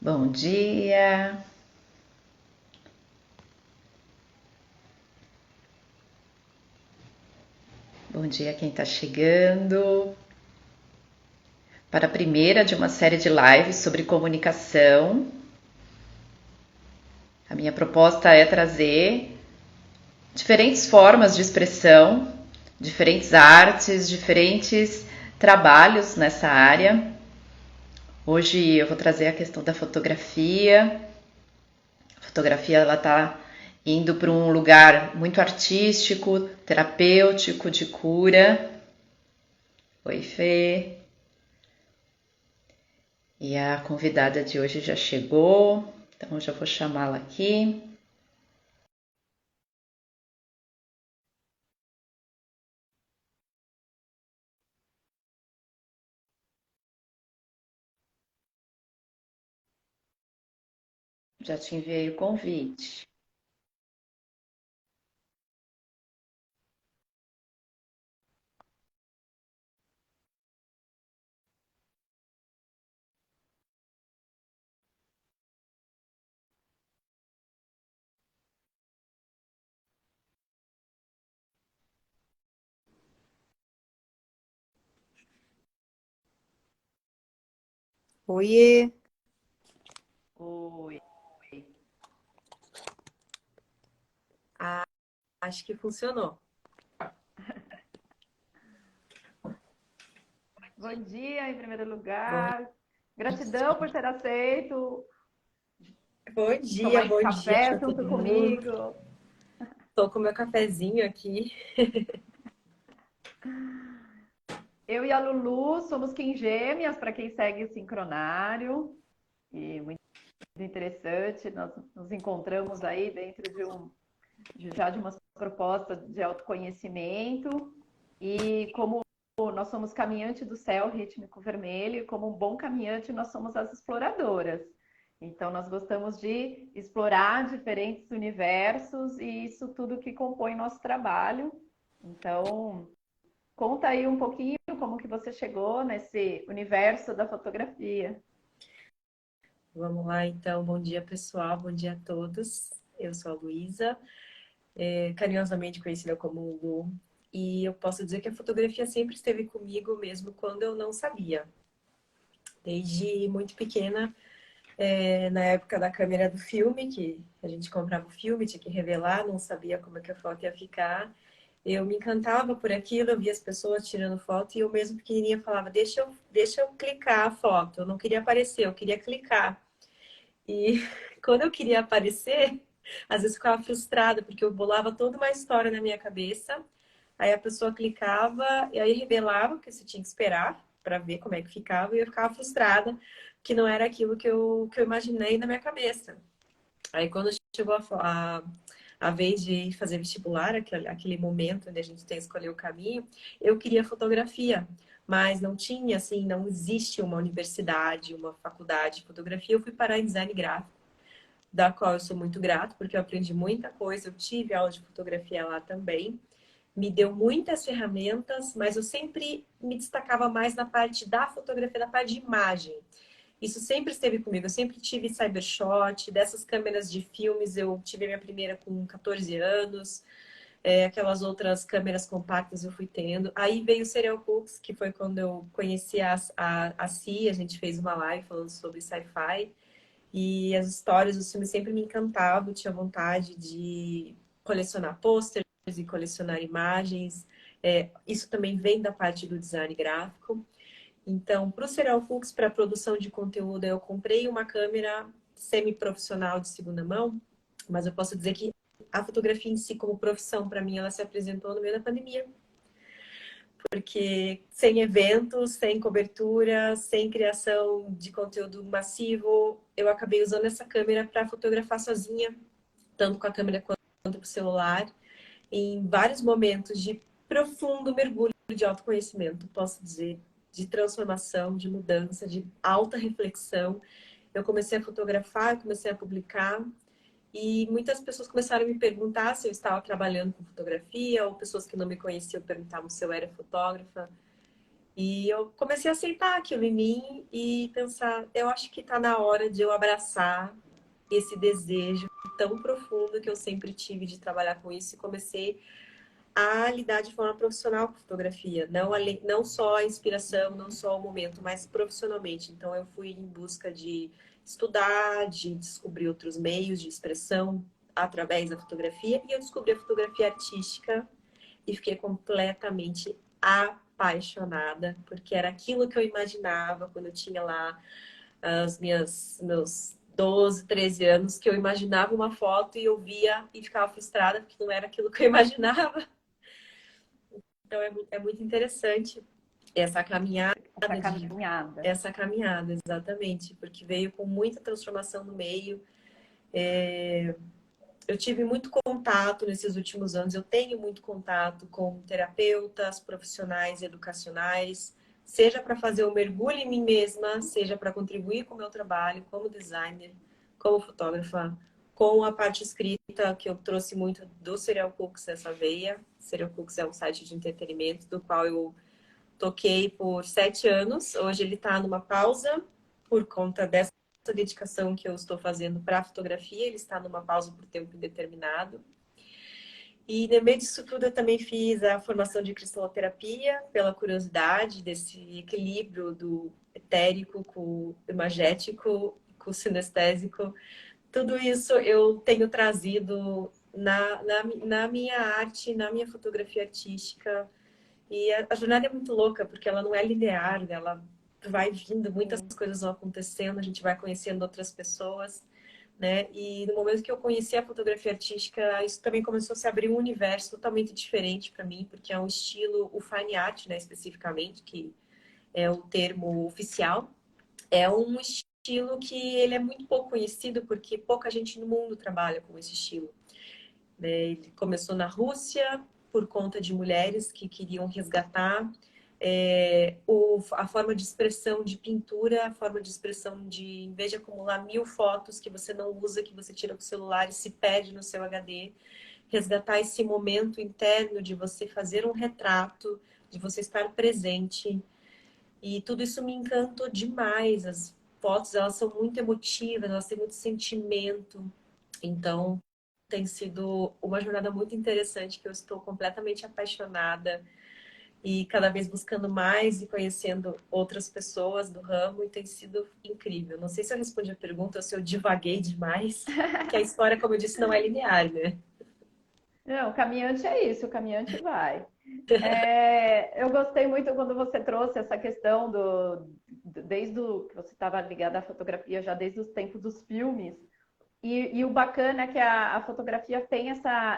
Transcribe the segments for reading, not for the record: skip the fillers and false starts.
Bom dia, bom dia quem está chegando para a primeira de uma série de lives sobre comunicação. A minha proposta é trazer diferentes formas de expressão, diferentes artes, diferentes trabalhos nessa área. Hoje eu vou trazer a questão da fotografia. A fotografia ela está indo para um lugar muito artístico, terapêutico, de cura. Oi, Fê. E a convidada de hoje já chegou, então eu já vou chamá-la aqui. Já te enviei o convite. Oiê! Oi. Ah, acho que funcionou. Bom dia, em primeiro Bom, lugar. Gratidão por ter aceito tomar esse bom dia café para junto todo mundo. comigo. Tô com meu cafezinho aqui. Eu e a Lulu somos quingêmeas, para quem segue o Sincronário. E muito interessante, nós nos encontramos aí dentro já de uma proposta de autoconhecimento. E como nós somos caminhante do céu rítmico vermelho, e como um bom caminhante, nós somos as exploradoras. Então, nós gostamos de explorar diferentes universos e isso tudo que compõe nosso trabalho. Então, conta aí um pouquinho como que você chegou nesse universo da fotografia. Vamos lá, então. Bom dia, pessoal. Bom dia a todos. Eu sou a Luísa, carinhosamente conhecida como Lu. E eu posso dizer que a fotografia sempre esteve comigo, mesmo quando eu não sabia. Desde muito pequena, na época da câmera do filme, que a gente comprava o filme, tinha que revelar, não sabia como é que a foto ia ficar. Eu me encantava por aquilo, eu via as pessoas tirando foto e eu mesmo pequenininha falava, deixa eu clicar a foto. Eu não queria aparecer, eu queria clicar. E quando eu queria aparecer, às vezes eu ficava frustrada, porque eu bolava toda uma história na minha cabeça. Aí a pessoa clicava e aí revelava, porque você tinha que esperar para ver como é que ficava, e eu ficava frustrada, que não era aquilo que eu imaginei na minha cabeça. Aí quando chegou a vez de fazer vestibular, aquele momento onde a gente tem que escolher o caminho, eu queria fotografia, mas não tinha, assim, não existe uma universidade, uma faculdade de fotografia. Eu fui parar em design gráfico, da qual eu sou muito grata, porque eu aprendi muita coisa, eu tive aula de fotografia lá também, me deu muitas ferramentas, mas eu sempre me destacava mais na parte da fotografia, na parte de imagem. Isso sempre esteve comigo. Eu sempre tive cybershot, dessas câmeras de filmes. Eu tive a minha primeira com 14 anos. Aquelas outras câmeras compactas eu fui tendo. Aí veio o Serial Cooks, que foi quando eu conheci a Si. A gente fez uma live falando sobre sci-fi. E as histórias, os filmes sempre me encantavam. Eu tinha vontade de colecionar pôsteres e colecionar imagens. Isso também vem da parte do design gráfico. Então, para o Serial Flux, para produção de conteúdo, eu comprei uma câmera semi-profissional de segunda mão, mas eu posso dizer que a fotografia em si, como profissão, para mim, ela se apresentou no meio da pandemia. Porque sem eventos, sem cobertura, sem criação de conteúdo massivo, eu acabei usando essa câmera para fotografar sozinha, tanto com a câmera quanto com o celular, em vários momentos de profundo mergulho de autoconhecimento, posso dizer, de transformação, de mudança, de alta reflexão. Eu comecei a fotografar, comecei a publicar e muitas pessoas começaram a me perguntar se eu estava trabalhando com fotografia, ou pessoas que não me conheciam perguntavam se eu era fotógrafa. E eu comecei a aceitar aquilo em mim e pensar, eu acho que está na hora de eu abraçar esse desejo tão profundo que eu sempre tive de trabalhar com isso e comecei a lidar de forma profissional com fotografia, não só a inspiração, não só o momento, mas profissionalmente. Então eu fui em busca de estudar, de descobrir outros meios de expressão através da fotografia e eu descobri a fotografia artística e fiquei completamente apaixonada, porque era aquilo que eu imaginava quando eu tinha lá meus 12, 13 anos, que eu imaginava uma foto e eu via e ficava frustrada porque não era aquilo que eu imaginava. Então é muito interessante essa caminhada Essa caminhada. essa caminhada, exatamente, porque veio com muita transformação no meio. Eu tive muito contato nesses últimos anos, eu tenho muito contato com terapeutas, profissionais educacionais, seja para fazer o mergulho em mim mesma, seja para contribuir com o meu trabalho como designer, como fotógrafa, com a parte escrita, que eu trouxe muito do Serial Cooks essa veia. Serial Cooks é um site de entretenimento do qual eu toquei por 7 anos. Hoje ele está numa pausa por conta dessa dedicação que eu estou fazendo para a fotografia. Ele está numa pausa por tempo indeterminado. E no meio disso tudo eu também fiz a formação de cristaloterapia, pela curiosidade desse equilíbrio do etérico com o imagético, com o sinestésico. Tudo isso eu tenho trazido na minha arte, na minha fotografia artística. E a jornada é muito louca, porque ela não é linear, né? Ela vai vindo, muitas Sim. coisas vão acontecendo, a gente vai conhecendo outras pessoas, né? E no momento que eu conheci a fotografia artística, isso também começou a se abrir um universo totalmente diferente para mim, porque é um estilo, o fine art, né, especificamente, que é o termo oficial, é um estilo que ele é muito pouco conhecido, porque pouca gente no mundo trabalha com esse estilo. Ele começou na Rússia por conta de mulheres que queriam resgatar a forma de expressão de pintura, a forma de expressão de, em vez de acumular 1000 fotos que você não usa, que você tira com o celular e se perde no seu HD, resgatar esse momento interno de você fazer um retrato, de você estar presente. E tudo isso me encantou demais. As fotos, elas são muito emotivas, elas têm muito sentimento. Então, tem sido uma jornada muito interessante que eu estou completamente apaixonada e cada vez buscando mais e conhecendo outras pessoas do ramo e tem sido incrível. Não sei se eu respondi a pergunta ou se eu divaguei demais, que a história, como eu disse, não é linear, né? Não, o caminhante é isso, o caminhante vai. Eu gostei muito quando você trouxe essa questão desde que você estava ligada à fotografia já desde os tempos dos filmes. E o bacana é que a fotografia tem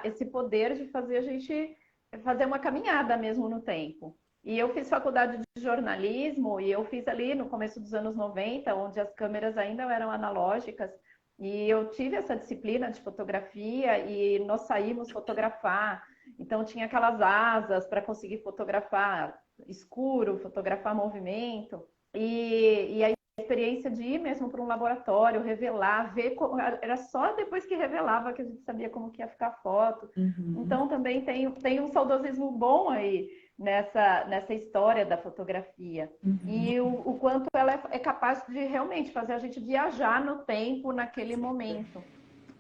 esse poder de fazer a gente fazer uma caminhada mesmo no tempo. E eu fiz faculdade de jornalismo e eu fiz ali no começo dos anos 90, onde as câmeras ainda eram analógicas. E eu tive essa disciplina de fotografia e nós saímos fotografar. Então tinha aquelas asas para conseguir fotografar escuro, fotografar movimento. E a experiência de ir mesmo para um laboratório, revelar, ver era só depois que revelava que a gente sabia como que ia ficar a foto. Uhum, Então também tem um saudosismo bom aí nessa história da fotografia. uhum, E o quanto ela é capaz de realmente fazer a gente viajar no tempo naquele momento.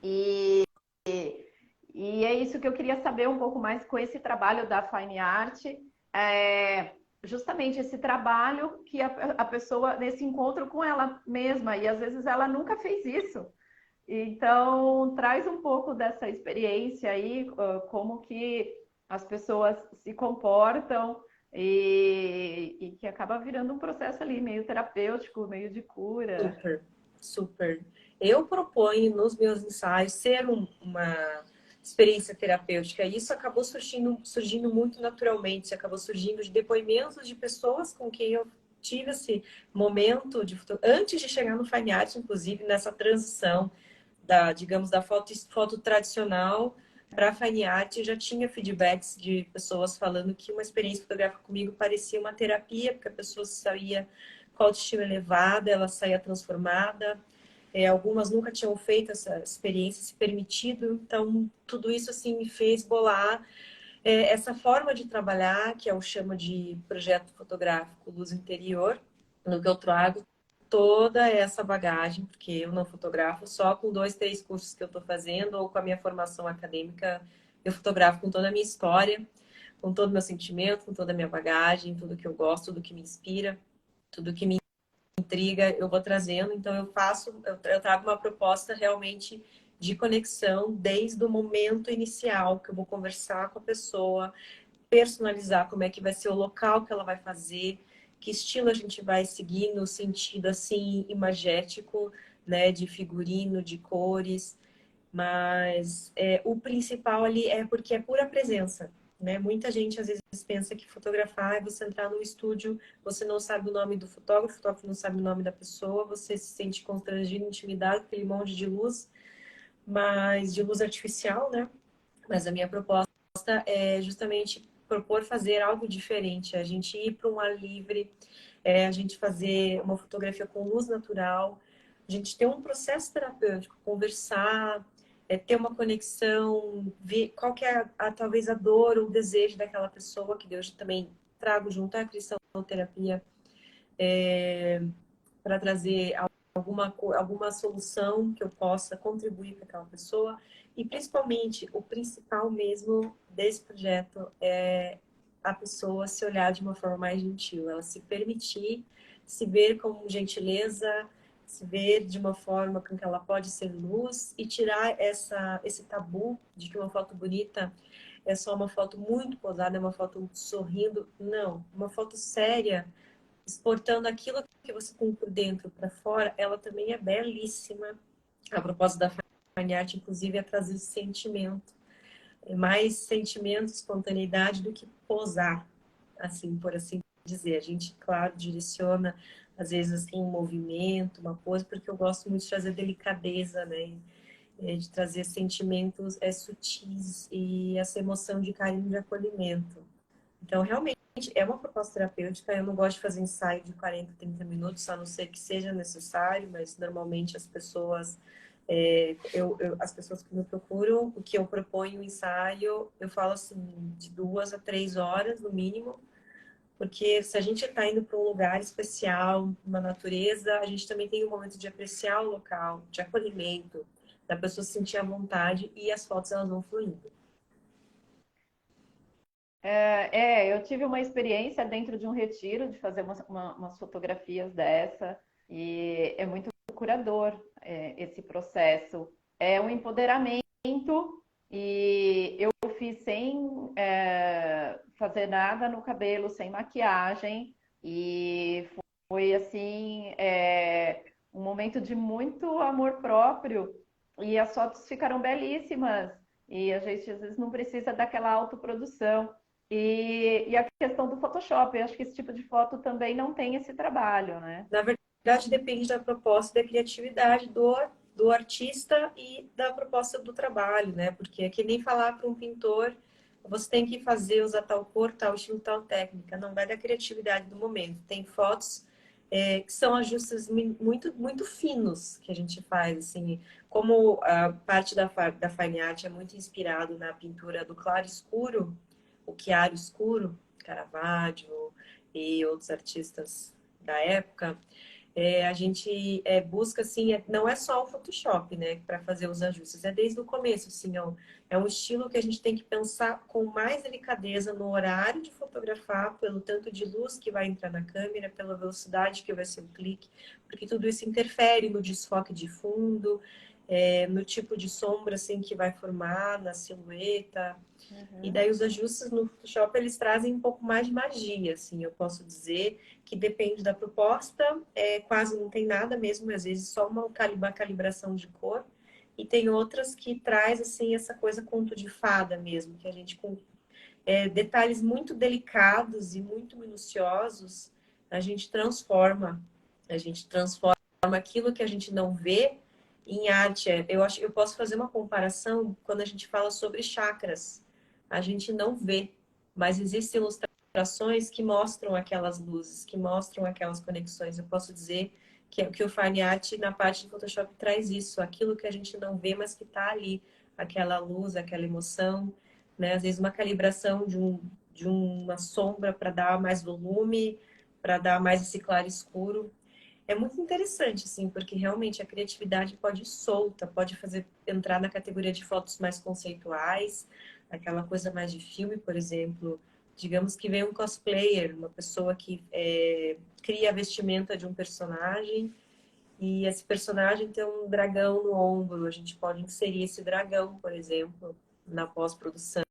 E, e é isso que eu queria saber um pouco mais com esse trabalho da Fine Art. É, justamente esse trabalho que a pessoa, nesse encontro com ela mesma, e às vezes ela nunca fez isso. Então, traz um pouco dessa experiência aí, como que as pessoas se comportam e que acaba virando um processo ali meio terapêutico, meio de cura. super, super. Eu proponho nos meus ensaios ser uma experiência terapêutica. E isso acabou surgindo muito naturalmente, acabou surgindo de depoimentos de pessoas com quem eu tive esse momento antes de chegar no Fine Art, inclusive nessa transição digamos, da foto tradicional para a Fine Art, eu já tinha feedbacks de pessoas falando que uma experiência fotográfica comigo parecia uma terapia, porque a pessoa saía com a autoestima elevada, ela saía transformada. Algumas nunca tinham feito essa experiência, se permitido. Então, tudo isso assim me fez bolar essa forma de trabalhar, que eu chamo de projeto fotográfico Luz Interior, no que eu trago toda essa bagagem, porque eu não fotografo só com 2, 3 cursos que eu estou fazendo ou com a minha formação acadêmica, eu fotografo com toda a minha história, com todo o meu sentimento, com toda a minha bagagem, tudo que eu gosto, tudo que me inspira, tudo que me intriga, eu vou trazendo. Então eu trago uma proposta realmente de conexão desde o momento inicial, que eu vou conversar com a pessoa, personalizar como é que vai ser o local que ela vai fazer, que estilo a gente vai seguir no sentido assim imagético, né, de figurino, de cores, mas o principal ali é porque é pura presença, né? Muita gente às vezes pensa que fotografar é você entrar no estúdio, você não sabe o nome do fotógrafo, o fotógrafo não sabe o nome da pessoa, você se sente constrangido, intimidado com aquele monte de luz, mas de luz artificial, né? Mas a minha proposta é justamente propor fazer algo diferente, a gente ir para um ar livre, a gente fazer uma fotografia com luz natural, a gente ter um processo terapêutico, conversar, ter uma conexão, ver qual que é talvez a dor ou o desejo daquela pessoa, que Deus também trago junto à cristaloterapia, para trazer alguma solução que eu possa contribuir para aquela pessoa. E principalmente, o principal mesmo desse projeto é a pessoa se olhar de uma forma mais gentil, ela se permitir se ver com gentileza, se ver de uma forma com que ela pode ser luz e tirar esse tabu de que uma foto bonita é só uma foto muito posada, é uma foto sorrindo. Não, uma foto séria, exportando aquilo que você tem por dentro para fora, ela também é belíssima. A propósito da fine art, inclusive, é trazer sentimento. É mais sentimento, espontaneidade do que posar, assim, por assim dizer. A gente, claro, direciona, às vezes, assim, um movimento, uma pose, porque eu gosto muito de trazer delicadeza, né? De trazer sentimentos sutis e essa emoção de carinho, de acolhimento. Então, realmente, é uma proposta terapêutica. Eu não gosto de fazer ensaio de 40, 30 minutos, a não ser que seja necessário, mas normalmente as pessoas, as pessoas que me procuram, o que eu proponho o ensaio, eu falo assim, de 2 a 3 horas no mínimo, porque se a gente está indo para um lugar especial, uma natureza, a gente também tem um momento de apreciar o local, de acolhimento, da pessoa se sentir à vontade e as fotos elas vão fluindo. Eu tive uma experiência dentro de um retiro de fazer umas fotografias dessa, e é muito curador, esse processo. É um empoderamento, e eu fiz sem fazer nada no cabelo, sem maquiagem, e foi assim, um momento de muito amor próprio, e as fotos ficaram belíssimas, e a gente às vezes não precisa daquela autoprodução. E a questão do Photoshop, eu acho que esse tipo de foto também não tem esse trabalho, né? Na verdade, depende da proposta e da criatividade do artista e da proposta do trabalho, né? Porque é que nem falar para um pintor, você tem que fazer, usar tal cor, tal estilo, tal técnica. Não vai da criatividade do momento. Tem fotos que são ajustes muito, muito finos que a gente faz, assim. Como a parte da fine art é muito inspirado na pintura do claro escuro, o chiaro escuro, Caravaggio e outros artistas da época, a gente busca, assim, não é só o Photoshop, né, para fazer os ajustes, é desde o começo, assim, é um estilo que a gente tem que pensar com mais delicadeza no horário de fotografar, pelo tanto de luz que vai entrar na câmera, pela velocidade que vai ser o clique, porque tudo isso interfere no desfoque de fundo, no tipo de sombra, assim, que vai formar, na silhueta. E Uhum. daí os ajustes no Photoshop, eles trazem um pouco mais de magia, assim, eu posso dizer que depende da proposta, quase não tem nada mesmo, às vezes só uma calibração de cor, e tem outras que traz, assim, essa coisa conto de fada mesmo, que a gente com detalhes muito delicados e muito minuciosos, a gente transforma aquilo que a gente não vê em arte. Eu posso fazer uma comparação quando a gente fala sobre chakras. A gente não vê, mas existem ilustrações que mostram aquelas luzes, que mostram aquelas conexões. Eu posso dizer que o Fine Art, na parte de Photoshop, traz isso, aquilo que a gente não vê, mas que está ali, aquela luz, aquela emoção, né? Às vezes uma calibração de uma sombra para dar mais volume, para dar mais esse claro escuro. É muito interessante, assim, porque realmente a criatividade pode ir solta, pode fazer entrar na categoria de fotos mais conceituais, aquela coisa mais de filme, por exemplo. Digamos que vem um cosplayer, uma pessoa que cria a vestimenta de um personagem e esse personagem tem um dragão no ombro. A gente pode inserir esse dragão, por exemplo, na pós-produção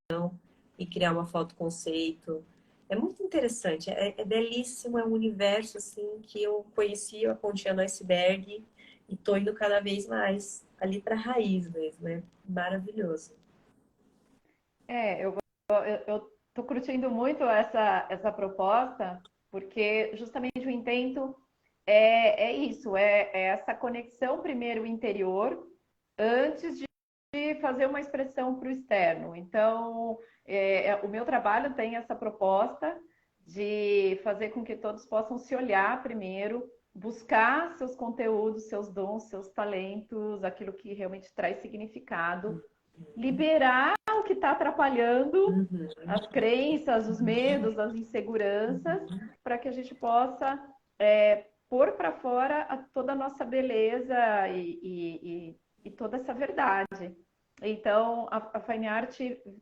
e criar uma foto conceito. É muito interessante, é belíssimo, é um universo assim que eu conheci a pontinha do iceberg e tô indo cada vez mais ali para a raiz mesmo, é maravilhoso. Eu tô curtindo muito essa proposta, porque justamente o intento é isso, é essa conexão primeiro interior, antes de fazer uma expressão para o externo. Então, o meu trabalho tem essa proposta de fazer com que todos possam se olhar primeiro, buscar seus conteúdos, seus dons, seus talentos, aquilo que realmente traz significado, liberar o que está atrapalhando Uhum, as crenças, os medos, as inseguranças, para que a gente possa pôr para fora toda a nossa beleza e toda essa verdade. Então, a Fine Art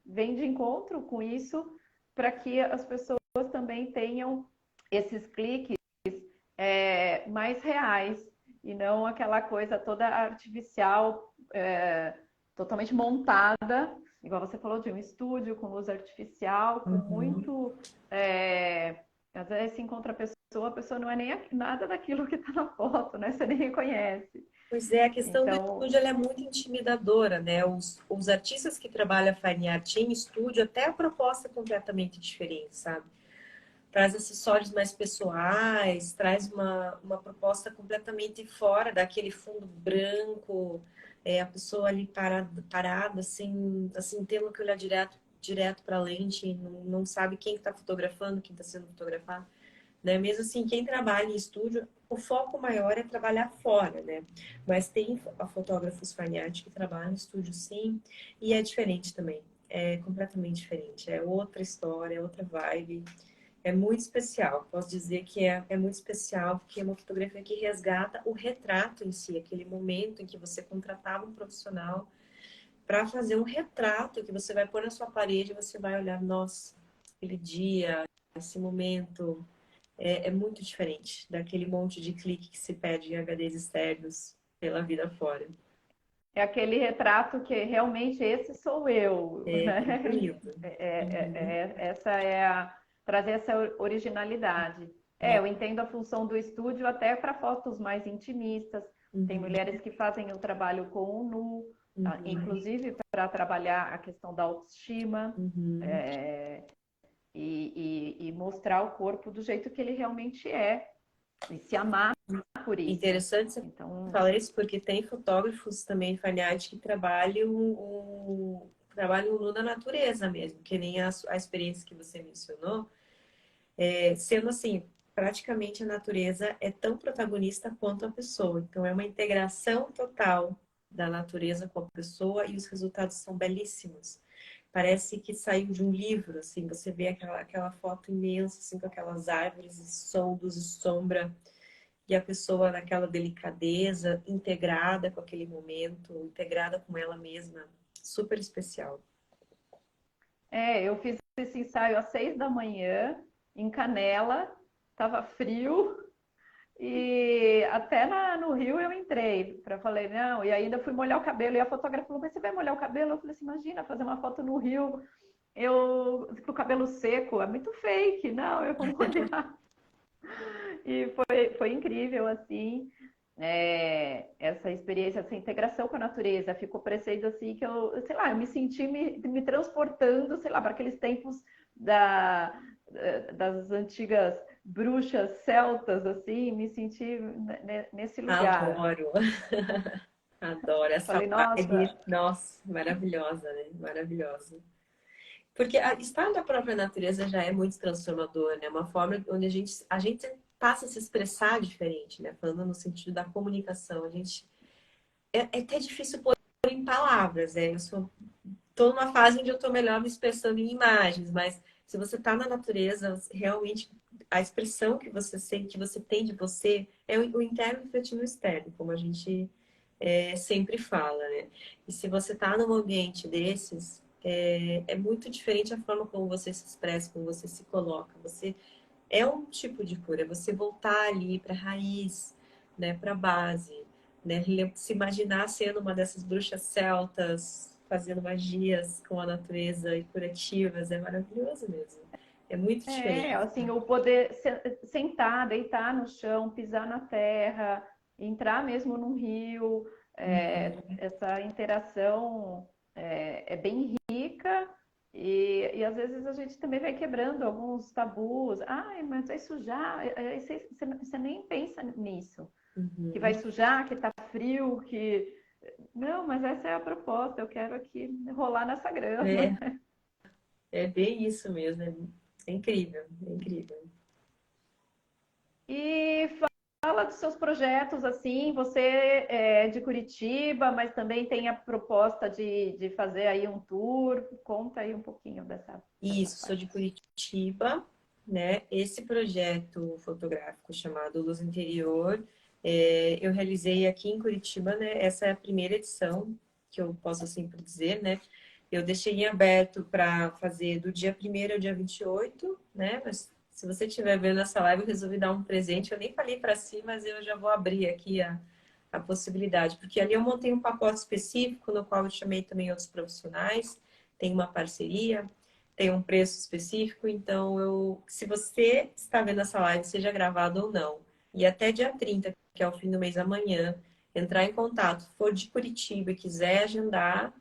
vem de encontro com isso para que as pessoas também tenham esses cliques mais reais e não aquela coisa toda artificial, totalmente montada, igual você falou, de um estúdio com luz artificial, com uhum. muito. Às vezes se encontra a pessoa não é nem nada daquilo que está na foto, né? Você nem reconhece. Pois é, a questão do Então, estúdio ela é muito intimidadora, né? Os artistas que trabalham fine art em estúdio, até a proposta é completamente diferente, sabe? Traz acessórios mais pessoais, traz uma proposta completamente fora daquele fundo branco, a pessoa ali parada assim, tendo que olhar direto para a lente, não sabe quem está fotografando, quem está sendo fotografado, né? Mesmo assim, quem trabalha em estúdio, o foco maior é trabalhar fora, né? Mas tem fotógrafos fine art que trabalham em estúdio, sim, e é diferente também. É completamente diferente. É outra história, é outra vibe. É muito especial. Posso dizer que é muito especial, porque é uma fotografia que resgata o retrato em si, aquele momento em que você contratava um profissional para fazer um retrato que você vai pôr na sua parede e você vai olhar, nossa, aquele dia, esse momento. É muito diferente daquele monte de clique que se pede em HDs externos pela vida fora. é aquele retrato que realmente esse sou eu. É muito Né? lindo. Uhum. Essa é trazer essa originalidade. É. Eu entendo a função do estúdio até para fotos mais intimistas. Tem Uhum. mulheres que fazem o trabalho com o nu, Uhum. inclusive para trabalhar a questão da autoestima, Uhum. é, e mostrar o corpo do jeito que ele realmente é, e se amar por isso. Interessante você Então, falar isso, porque tem fotógrafos também fine art que trabalham no da natureza mesmo, que nem a experiência que você mencionou. Sendo assim, praticamente a natureza é tão protagonista quanto a pessoa. Então, é uma integração total da natureza com a pessoa e os resultados são belíssimos. Parece que saiu de um livro, assim, você vê aquela foto imensa, assim, com aquelas árvores e soldos e sombra, e a pessoa naquela delicadeza, integrada com aquele momento, integrada com ela mesma. Super especial. eu fiz esse ensaio às 6 da manhã, em Canela, estava frio, e até no Rio eu entrei, para falei, não, e ainda fui molhar o cabelo, e a fotógrafa falou, mas você vai molhar o cabelo? Eu falei assim, imagina, fazer uma foto no Rio, com o cabelo seco, é muito fake, não, eu vou molhar. E foi incrível, assim, essa experiência, essa integração com a natureza. Ficou parecendo assim que eu, sei lá, eu me senti me transportando, sei lá, para aqueles tempos das antigas bruxas celtas, assim, me senti nesse lugar. Adoro, adoro essa Falei, vibe. nossa, Nossa, maravilhosa, né? Maravilhosa. Porque estar na própria natureza já é muito transformador, né? Uma forma onde a gente passa a se expressar diferente, né? Falando no sentido da comunicação. É até difícil pôr em palavras, né? Eu sou tô numa fase onde eu tô melhor me expressando em imagens, mas se você tá na natureza, realmente a expressão que você sente, que você tem de você, é o interno refletindo o externo, como a gente sempre fala, né? E se você tá num ambiente desses, é muito diferente a forma como você se expressa, como você se coloca. Você é um tipo de cura, é você voltar ali para a raiz, né, para a base, né, se imaginar sendo uma dessas bruxas celtas, fazendo magias com a natureza e curativas, é maravilhoso mesmo. É muito É, diferente. assim, o poder sentar, deitar no chão, pisar na terra, entrar mesmo num rio, essa interação é bem rica e às vezes a gente também vai quebrando alguns tabus. Ai, mas vai sujar, aí você nem pensa nisso, que vai Uhum. sujar, que tá frio, que... Não, mas essa é a proposta, eu quero aqui rolar nessa grama. É, é bem isso mesmo, é incrível, é incrível. E fala dos seus projetos, assim, você é de Curitiba, mas também tem a proposta de fazer aí um tour. Conta aí um pouquinho dessa Isso, sou de parte. Curitiba, né? Esse projeto fotográfico chamado Luz Interior, eu realizei aqui em Curitiba, né? Essa é a primeira edição, que eu posso sempre dizer, né? Eu deixei em aberto para fazer do dia 1º ao dia 28, né? Mas se você estiver vendo essa live, eu resolvi dar um presente. Eu nem falei para si, mas eu já vou abrir aqui a possibilidade, porque ali eu montei um pacote específico, no qual eu chamei também outros profissionais, tem uma parceria, tem um preço específico, então se você está vendo essa live, seja gravado ou não, e até dia 30, que é o fim do mês amanhã, entrar em contato, for de Curitiba e quiser agendar,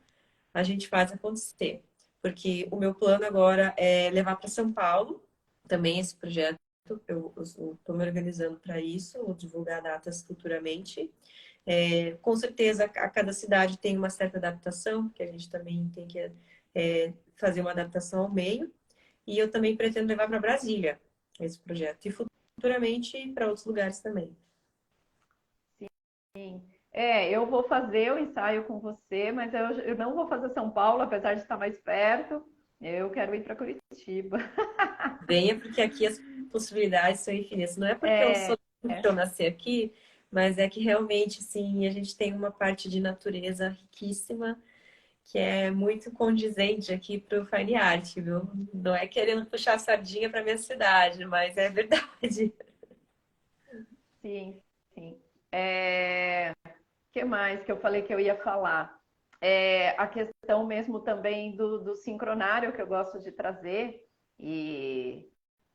a gente faz acontecer. Porque o meu plano agora é levar para São Paulo, também esse projeto, eu estou me organizando para isso, vou divulgar datas futuramente. Com certeza, a cada cidade tem uma certa adaptação, porque a gente também tem que fazer uma adaptação ao meio. E eu também pretendo levar para Brasília esse projeto. E futuramente para outros lugares também. Sim. Eu vou fazer o ensaio com você, mas eu não vou fazer São Paulo, apesar de estar mais perto. Eu quero ir para Curitiba. Venha, porque aqui as possibilidades são infinitas. Não é porque eu É, sou que eu nasci aqui, mas é que realmente, sim, a gente tem uma parte de natureza riquíssima que é muito condizente aqui para o Fine Art, viu? Não é querendo puxar a sardinha para minha cidade, mas é verdade. sim, sim. Que mais que eu falei que eu ia falar? A questão mesmo também do sincronário que eu gosto de trazer, e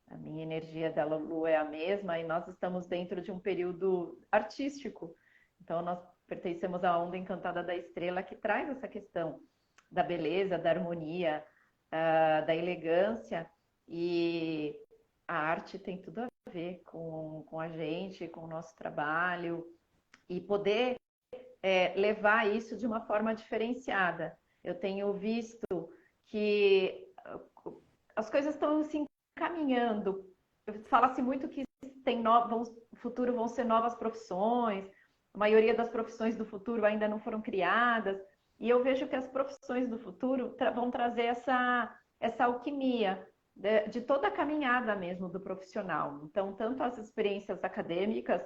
a minha energia da Lulu é a mesma, e nós estamos dentro de um período artístico. Então, nós pertencemos à onda encantada da estrela, que traz essa questão da beleza, da harmonia, da elegância, e a arte tem tudo a ver com a gente, com o nosso trabalho, e poder levar isso de uma forma diferenciada. Eu tenho visto que as coisas estão se encaminhando. Fala-se muito que no futuro vão ser novas profissões, a maioria das profissões do futuro ainda não foram criadas, e eu vejo que as profissões do futuro vão trazer essa alquimia de toda a caminhada mesmo do profissional. Então, tanto as experiências acadêmicas,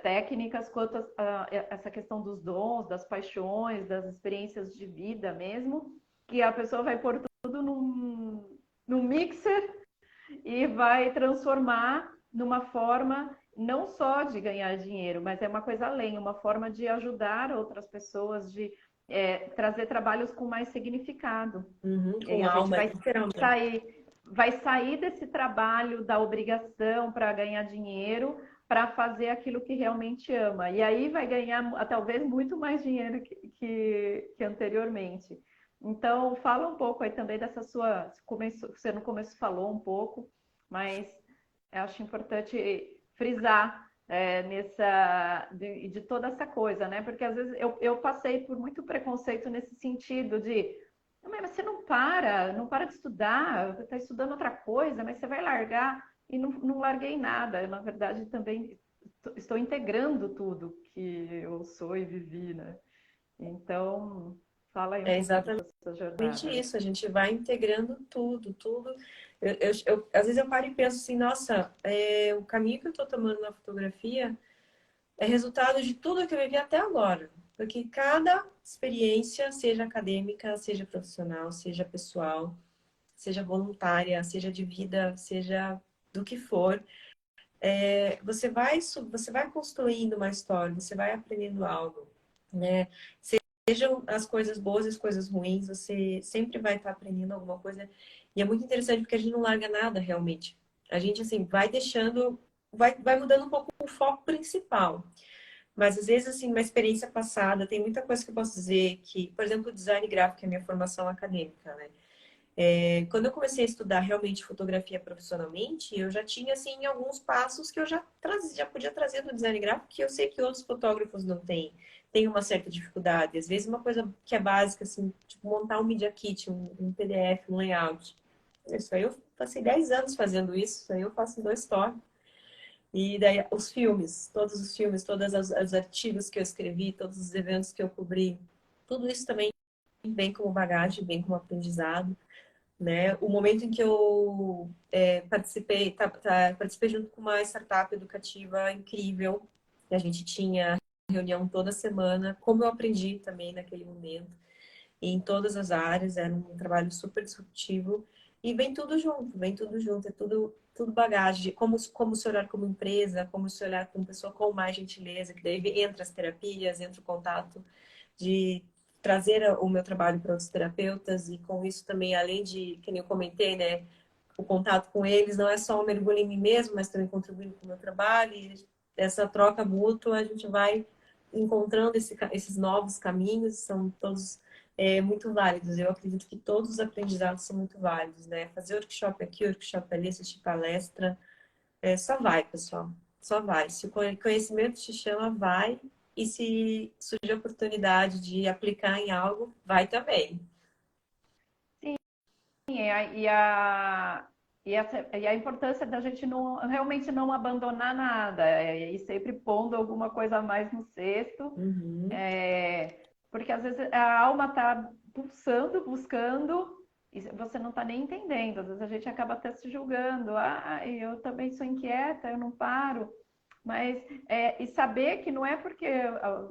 técnicas, quanto essa questão dos dons, das paixões, das experiências de vida mesmo, que a pessoa vai pôr tudo num mixer e vai transformar numa forma não só de ganhar dinheiro, mas é uma coisa além, uma forma de ajudar outras pessoas, de trazer trabalhos com mais significado. Uhum, E aí com a gente alma, literalmente. vai sair desse trabalho da obrigação para ganhar dinheiro, para fazer aquilo que realmente ama. E aí vai ganhar talvez muito mais dinheiro que anteriormente. Então, fala um pouco aí também dessa sua. Você no começo falou um pouco, mas eu acho importante frisar de toda essa coisa, né? Porque às vezes eu passei por muito preconceito nesse sentido de mas você não para de estudar, está estudando outra coisa, mas você vai largar. E não larguei nada. Eu, na verdade, também estou integrando tudo que eu sou e vivi, né? Então, Fala aí um É pouquinho exatamente dessa sua jornada. isso. A gente vai integrando tudo, tudo. Às vezes eu paro e penso assim, nossa, o caminho que eu estou tomando na fotografia é resultado de tudo que eu vivi até agora. Porque cada experiência, seja acadêmica, seja profissional, seja pessoal, seja voluntária, seja de vida, seja do que for, você vai construindo uma história, você vai aprendendo algo, né? Sejam as coisas boas e as coisas ruins, você sempre vai estar aprendendo alguma coisa. E é muito interessante porque a gente não larga nada realmente. A gente, assim, vai deixando, vai mudando um pouco o foco principal. Mas às vezes, assim, uma experiência passada, tem muita coisa que eu posso dizer que, por exemplo, o design gráfico é a minha formação acadêmica, né? Quando eu comecei a estudar realmente fotografia profissionalmente, eu já tinha, assim, alguns passos que eu já podia trazer do design gráfico, que eu sei que outros fotógrafos não têm. Tem uma certa dificuldade. Às vezes, uma coisa que é básica, assim, tipo montar um Media Kit, um PDF, um layout. Isso aí eu passei 10 anos fazendo isso aí eu faço em 2 toques. E daí os filmes, todos os filmes, todos os artigos que eu escrevi, todos os eventos que eu cobri, tudo isso também vem como bagagem, vem como aprendizado, né? O momento em que eu participei junto com uma startup educativa incrível, que a gente tinha reunião toda semana, como eu aprendi também naquele momento, em todas as áreas, era um trabalho super disruptivo, e vem tudo junto, é tudo bagagem, como se olhar como empresa, como se olhar como pessoa com mais gentileza, que daí entra as terapias, entra o contato de trazer o meu trabalho para outros terapeutas e com isso também, além de, que nem eu comentei, né, o contato com eles não é só um mergulho em mim mesmo, mas também contribuindo com o meu trabalho e essa troca mútua a gente vai encontrando esses novos caminhos, são todos muito válidos. Eu acredito que todos os aprendizados são muito válidos, né? Fazer workshop aqui, workshop ali, assistir palestra, só vai, pessoal. Só vai. Se o conhecimento te chama, vai. E se surgir a oportunidade de aplicar em algo, vai também. E a importância da gente não, realmente não abandonar nada, e sempre pondo alguma coisa a mais no cesto, Uhum. porque às vezes a alma está pulsando, buscando, e você não está nem entendendo. Às vezes a gente acaba até se julgando. Ah, eu também sou inquieta, eu não paro. Mas, e saber que não é porque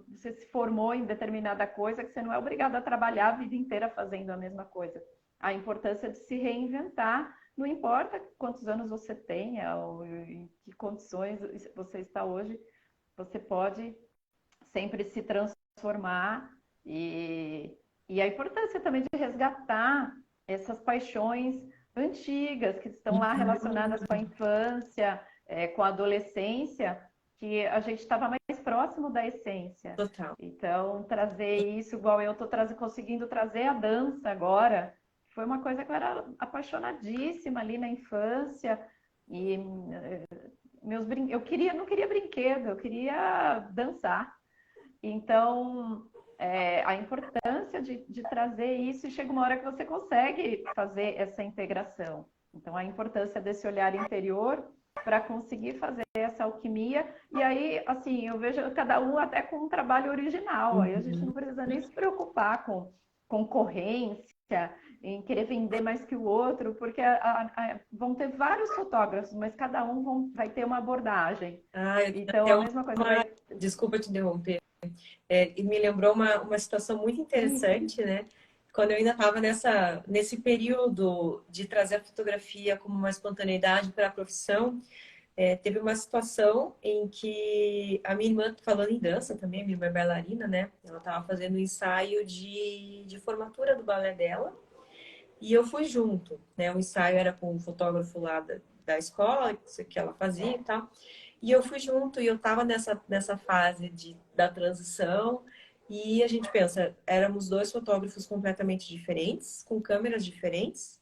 você se formou em determinada coisa que você não é obrigado a trabalhar a vida inteira fazendo a mesma coisa. A importância de se reinventar, não importa quantos anos você tenha ou em que condições você está hoje, você pode sempre se transformar e a importância também de resgatar essas paixões antigas que estão lá relacionadas com a infância, com a adolescência, que a gente estava mais próximo da essência. Total. Então, trazer isso, igual eu estou conseguindo trazer a dança agora, foi uma coisa que eu era apaixonadíssima ali na infância. E eu não queria brinquedo, eu queria dançar. Então, a importância de trazer isso, e chega uma hora que você consegue fazer essa integração. Então, a importância desse olhar interior para conseguir fazer essa alquimia. E aí, assim, eu vejo cada um até com um trabalho original. Aí a gente Uhum. não precisa nem se preocupar com concorrência, em querer vender mais que o outro, porque vão ter vários fotógrafos, mas cada um vai ter uma abordagem. Ah, eu tenho Então, até a mesma coisa vai. desculpa te interromper. E me lembrou uma situação muito interessante, né? Quando eu ainda estava nesse período de trazer a fotografia como uma espontaneidade para a profissão, teve uma situação em que a minha irmã, falando em dança também, a minha irmã é bailarina, né? Ela estava fazendo um ensaio de formatura do balé dela e eu fui junto, né? O ensaio era com um fotógrafo lá da escola, que ela fazia e tal. E eu fui junto e eu estava nessa fase da transição. E a gente pensa, éramos dois fotógrafos completamente diferentes, com câmeras diferentes,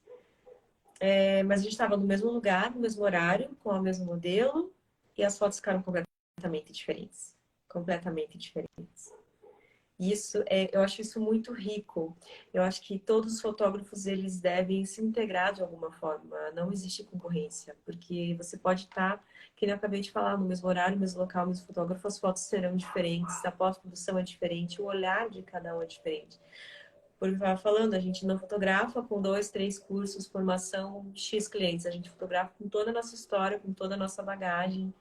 mas a gente estava no mesmo lugar, no mesmo horário, com o mesmo modelo, e as fotos ficaram completamente diferentes. Completamente diferentes. Eu acho isso muito rico. Eu acho que todos os fotógrafos eles devem se integrar de alguma forma. Não existe concorrência, porque você pode estar, que nem eu acabei de falar, no mesmo horário, no mesmo local, no mesmo fotógrafo, as fotos serão diferentes, a pós-produção é diferente, o olhar de cada um é diferente. Porque eu estava falando, a gente não fotografa com 2, 3 cursos, formação, X clientes. A gente fotografa com toda a nossa história, com toda a nossa bagagem.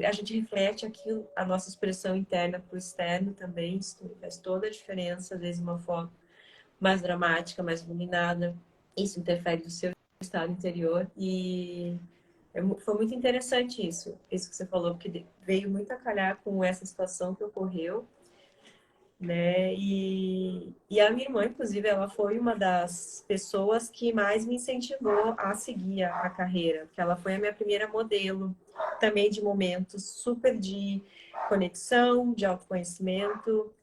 A gente reflete aquilo, a nossa expressão interna para o externo também. Isso faz toda a diferença. Às vezes uma foto mais dramática, mais iluminada. Isso interfere no seu estado interior. E foi muito interessante isso que você falou, porque veio muito a calhar com essa situação que ocorreu, né? E a minha irmã, inclusive, ela foi uma das pessoas que mais me incentivou a seguir a carreira, porque ela foi a minha primeira modelo, também de momentos super de conexão, de autoconhecimento,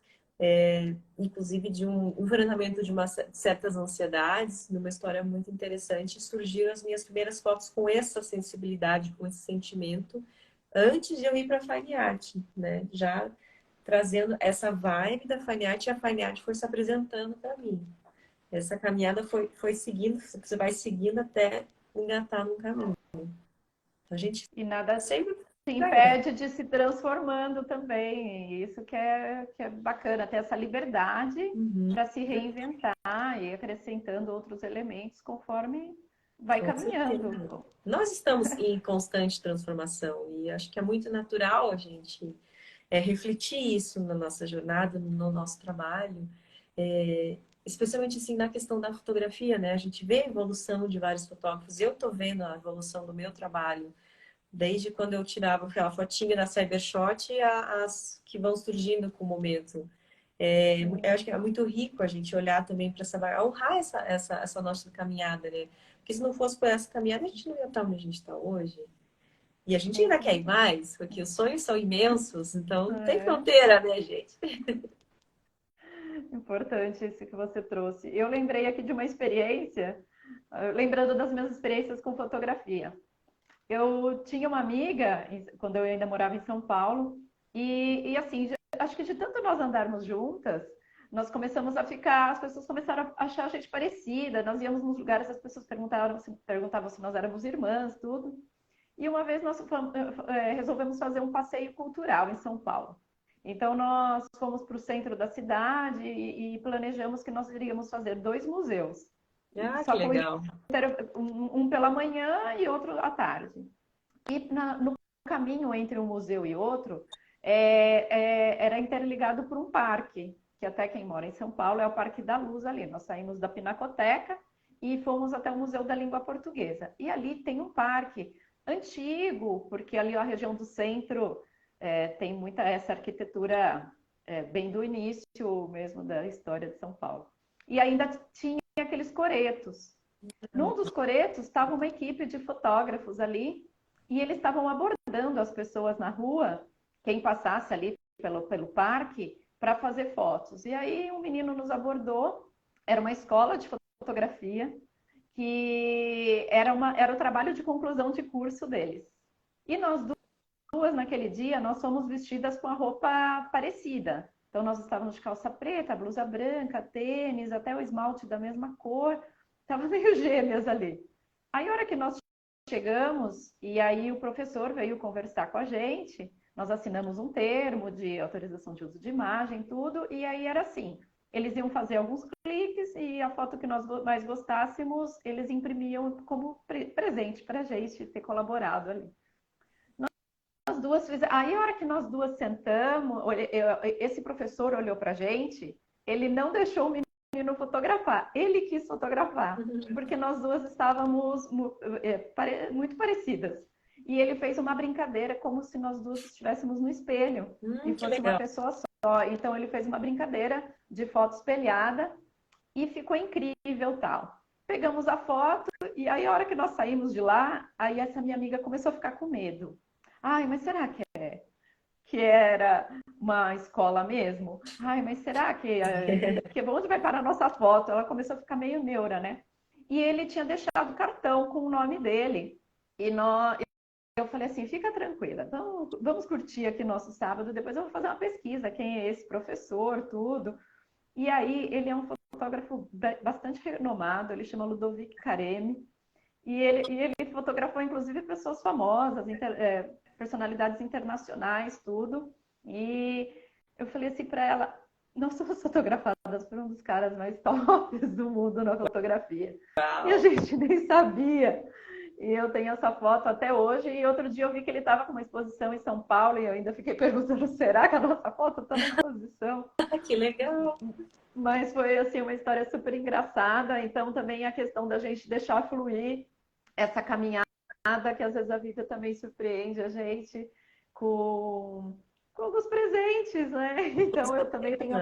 inclusive de um enfrentamento de certas ansiedades, numa história muito interessante. Surgiram as minhas primeiras fotos com essa sensibilidade, com esse sentimento, antes de eu ir para a Fine Art, né? Já trazendo essa vibe da Fine Art, e a Fine Art foi se apresentando para mim. Essa caminhada foi seguindo, você vai seguindo até engatar no caminho. A gente E nada sempre te vai. impede de se transformando também. E isso que é bacana, ter essa liberdade Uhum, para se reinventar e acrescentando outros elementos conforme vai com certeza. caminhando. Nós estamos em constante transformação e acho que é muito natural a gente refletir isso na nossa jornada, no nosso trabalho, especialmente assim na questão da fotografia, né? A gente vê a evolução de vários fotógrafos. Eu tô vendo a evolução do meu trabalho desde quando eu tirava aquela fotinha da Cybershot as que vão surgindo com o momento. Eu acho que é muito rico a gente olhar também para essa, honrar essa nossa caminhada, né? Porque se não fosse por essa caminhada, a gente não ia estar onde a gente está hoje. E a gente ainda quer ir mais, porque os sonhos são imensos, então não tem É fronteira, né, gente? importante isso que você trouxe. Eu lembrei aqui de uma experiência, lembrando das minhas experiências com fotografia. Eu tinha uma amiga, quando eu ainda morava em São Paulo, e assim, acho que de tanto nós andarmos juntas, nós começamos a ficar, as pessoas começaram a achar a gente parecida, nós íamos nos lugares, as pessoas perguntavam se nós éramos irmãs, tudo. E uma vez nós resolvemos fazer um passeio cultural em São Paulo. Então nós fomos para o centro da cidade e planejamos que nós iríamos fazer 2 museus. Ah, que Só que legal. um pela manhã e outro à tarde. E no caminho entre um museu e outro, era interligado por um parque, que até quem mora em São Paulo é o Parque da Luz ali. Nós saímos da Pinacoteca e fomos até o Museu da Língua Portuguesa. E ali tem um parque antigo, porque ali a região do centro tem muita essa arquitetura bem do início mesmo da história de São Paulo. E ainda tinha aqueles coretos. Num dos coretos estava uma equipe de fotógrafos ali e eles estavam abordando as pessoas na rua, quem passasse ali pelo parque, para fazer fotos. E aí um menino nos abordou, era uma escola de fotografia, que era o trabalho de conclusão de curso deles. E nós duas, naquele dia, nós fomos vestidas com a roupa parecida. Então, nós estávamos de calça preta, blusa branca, tênis, até o esmalte da mesma cor. Estava meio gêmeas ali. Aí, a hora que nós chegamos, e aí o professor veio conversar com a gente, nós assinamos um termo de autorização de uso de imagem, tudo, e aí era assim, eles iam fazer alguns cliques e a foto que nós mais gostássemos, eles imprimiam como presente para a gente ter colaborado ali. Nós duas fizemos. Aí, a hora que nós duas sentamos, esse professor olhou para a gente, ele não deixou o menino fotografar, ele quis fotografar, porque nós duas estávamos muito parecidas. E ele fez uma brincadeira como se nós duas estivéssemos no espelho e Que fosse uma legal. pessoa só. Então, ele fez uma brincadeira de foto espelhada e ficou incrível tal. Pegamos a foto e aí, a hora que nós saímos de lá, aí essa minha amiga começou a ficar com medo. Ai, mas será que era uma escola mesmo? Ai, mas será que onde vai parar a nossa foto? Ela começou a ficar meio neura, né? E ele tinha deixado cartão com o nome dele. E eu falei assim, fica tranquila, vamos curtir aqui nosso sábado, depois eu vou fazer uma pesquisa, quem é esse professor, tudo. E aí, ele é um fotógrafo bastante renomado, ele chama Ludovic Careme, e ele fotografou, inclusive, pessoas famosas, personalidades internacionais, tudo. E eu falei assim para ela, nós somos fotografadas por um dos caras mais tops do mundo na fotografia. E a Uau. gente nem sabia. E eu tenho essa foto até hoje. E outro dia eu vi que ele estava com uma exposição em São Paulo e eu ainda fiquei perguntando: será que a nossa foto está na exposição? Que legal. Mas foi assim uma história super engraçada. Então também a questão da gente deixar fluir essa caminhada, que às vezes a vida também surpreende a gente com, com alguns presentes, né? Então eu também tenho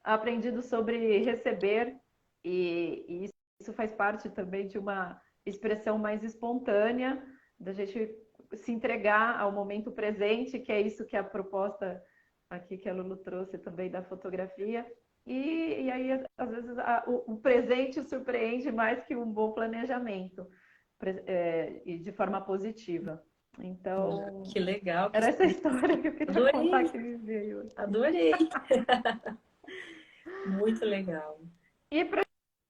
aprendido sobre receber e isso faz parte também de uma expressão mais espontânea da gente se entregar ao momento presente, que é isso que é a proposta aqui que a Lulu trouxe também da fotografia. E aí, às vezes, o presente surpreende mais que um bom planejamento, e de forma positiva. Então, Que legal. era essa história que eu queria contar Adorei, que me veio aqui. adorei. Muito legal. E para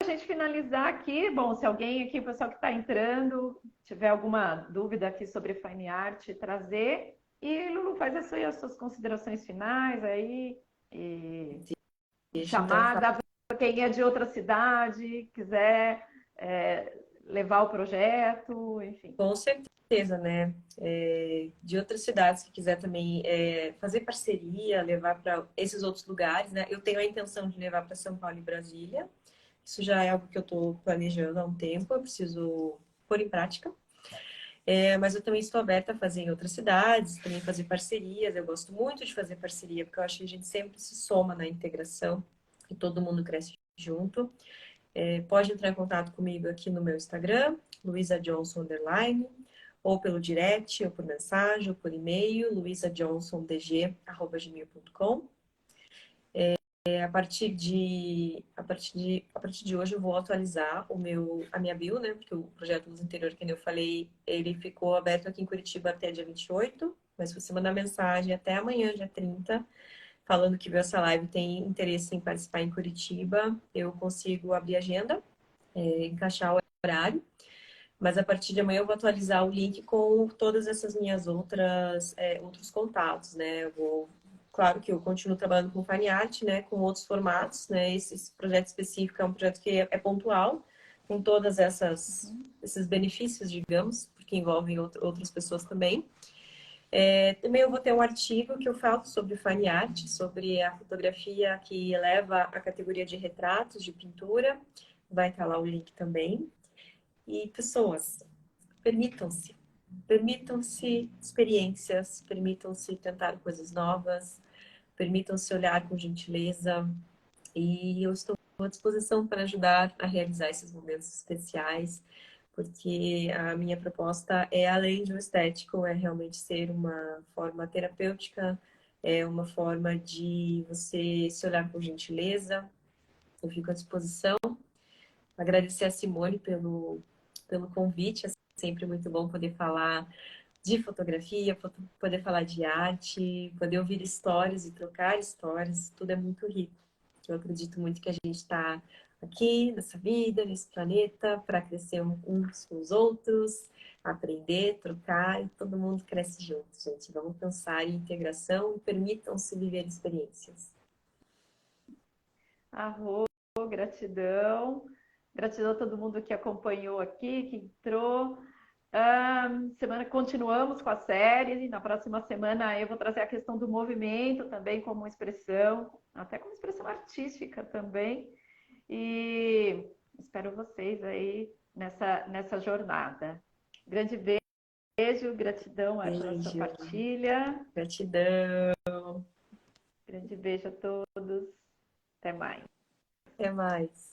a gente finalizar aqui, bom, se alguém aqui, o pessoal que está entrando, tiver alguma dúvida aqui sobre Fine Art, trazer. E Lulu, faz as suas considerações finais aí. E Deixa então chamada para quem é de outra cidade, quiser levar o projeto, enfim. com certeza, né? De outras cidades que quiser também fazer parceria, levar para esses outros lugares, né? Eu tenho a intenção de levar para São Paulo e Brasília. Isso já é algo que eu estou planejando há um tempo, eu preciso pôr em prática. Mas eu também estou aberta a fazer em outras cidades, também fazer parcerias. Eu gosto muito de fazer parceria, porque eu acho que a gente sempre se soma na integração e todo mundo cresce junto. Pode entrar em contato comigo aqui no meu Instagram, Luiza Johnson _, ou pelo direct, ou por mensagem, ou por e-mail, luizajohnsondg@gmail.com. A partir de hoje eu vou atualizar a minha bio, né? Porque o projeto Luz Interior, que eu falei, ele ficou aberto aqui em Curitiba até dia 28, mas se você mandar mensagem até amanhã, dia 30, falando que viu essa live tem interesse em participar em Curitiba, eu consigo abrir a agenda, encaixar o horário. Mas a partir de amanhã eu vou atualizar o link com todas essas minhas outros contatos, né? Claro que eu continuo trabalhando com Fine Art, né? Com outros formatos, né? Esse projeto específico é um projeto que é pontual, com todas esses benefícios, digamos, porque envolvem outras pessoas também. Também eu vou ter um artigo que eu falo sobre Fine Art, sobre a fotografia que eleva a categoria de retratos, de pintura. Vai estar lá o link também. E pessoas, permitam-se. Permitam-se experiências, permitam-se tentar coisas novas, permitam-se olhar com gentileza. E eu estou à disposição para ajudar a realizar esses momentos especiais, porque a minha proposta é, além de um estético, é realmente ser uma forma terapêutica, é uma forma de você se olhar com gentileza. Eu fico à disposição. Agradecer a Simone pelo convite. É sempre muito bom poder falar de fotografia, poder falar de arte, poder ouvir histórias e trocar histórias. Tudo é muito rico. Eu acredito muito que a gente está aqui nessa vida, nesse planeta, para crescer uns com os outros, aprender, trocar, e todo mundo cresce junto, gente. Vamos pensar em integração e permitam-se viver experiências. Arro, gratidão. Gratidão a todo mundo que acompanhou aqui, que entrou. Semana continuamos com a série. Na próxima semana eu vou trazer a questão do movimento também como expressão, até como expressão artística também. E espero vocês aí nessa jornada. Grande beijo, gratidão pela sua Beijo, partilha. gratidão, Grande beijo a todos. Até mais. até mais.